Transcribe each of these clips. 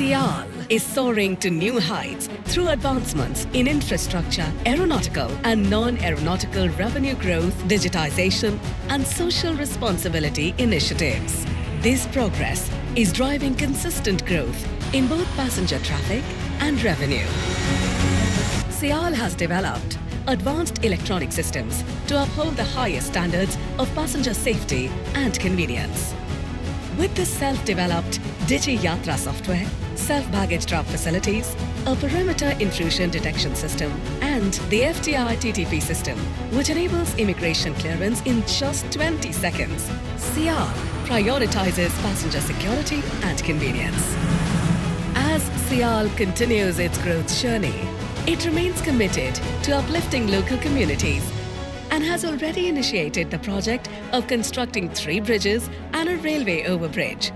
SIAL is soaring to new heights through advancements in infrastructure, aeronautical and non-aeronautical revenue growth, digitization and social responsibility initiatives. This progress is driving consistent growth in both passenger traffic and revenue. SIAL has developed advanced electronic systems to uphold the highest standards of passenger safety and convenience. With the self-developed Digi Yatra software, self-baggage drop facilities, a perimeter intrusion detection system, and the FTI TTP system, which enables immigration clearance in just 20 seconds, SIAL prioritizes passenger security and convenience. As SIAL continues its growth journey, it remains committed to uplifting local communities and has already initiated the project of constructing 3 bridges and a railway overbridge.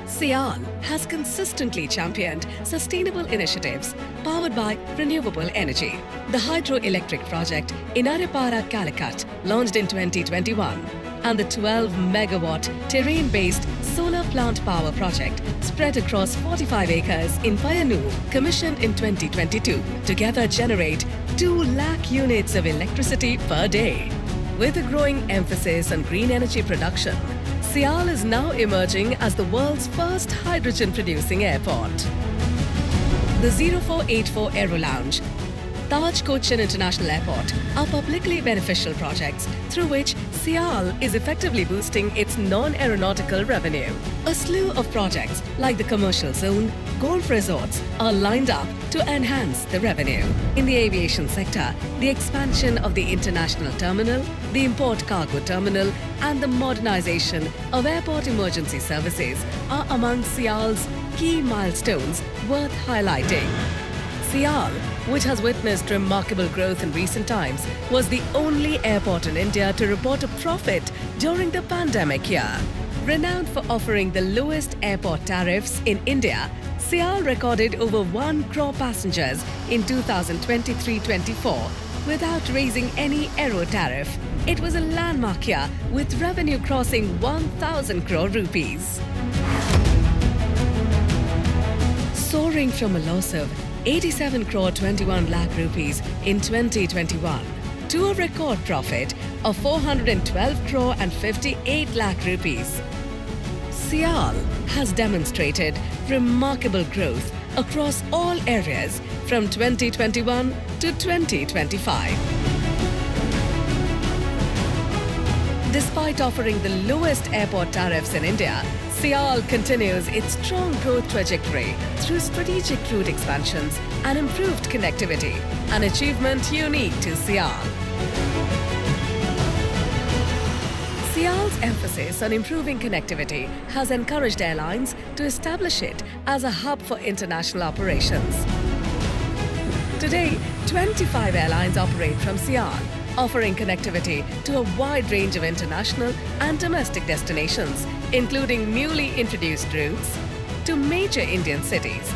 SIAL has consistently championed sustainable initiatives powered by renewable energy. The hydroelectric project in Aripara, Calicut, launched in 2021, and the 12-megawatt terrain-based solar plant power project spread across 45 acres in Payyanur, commissioned in 2022, together generate 2 lakh units of electricity per day. With a growing emphasis on green energy production, SIAL is now emerging as the world's first hydrogen-producing airport. The 0484 Aero Lounge, Taj Cochin International Airport are publicly beneficial projects through which SIAL is effectively boosting its non-aeronautical revenue. A slew of projects like the commercial zone, golf resorts are lined up to enhance the revenue. In the aviation sector, the expansion of the international terminal, the import cargo terminal and the modernization of airport emergency services are among SIAL's key milestones worth highlighting. SIAL, which has witnessed remarkable growth in recent times, was the only airport in India to report a profit during the pandemic year. Renowned for offering the lowest airport tariffs in India, SIAL recorded over 1 crore passengers in 2023-24 without raising any aero tariff. It was a landmark year with revenue crossing 1,000 crore rupees. Soaring from a loss of 87 crore 21 lakh rupees in 2021 to a record profit of 412 crore and 58 lakh rupees. SIAL has demonstrated remarkable growth across all areas from 2021 to 2025. Despite offering the lowest airport tariffs in India, SIAL continues its strong growth trajectory through strategic route expansions and improved connectivity, an achievement unique to SIAL. SIAL's emphasis on improving connectivity has encouraged airlines to establish it as a hub for international operations. Today, 25 airlines operate from SIAL, offering connectivity to a wide range of international and domestic destinations, including newly introduced routes to major Indian cities.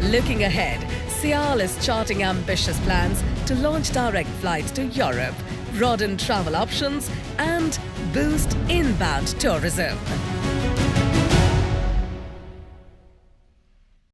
Looking ahead, SIAL is charting ambitious plans to launch direct flights to Europe, broaden travel options, and boost inbound tourism.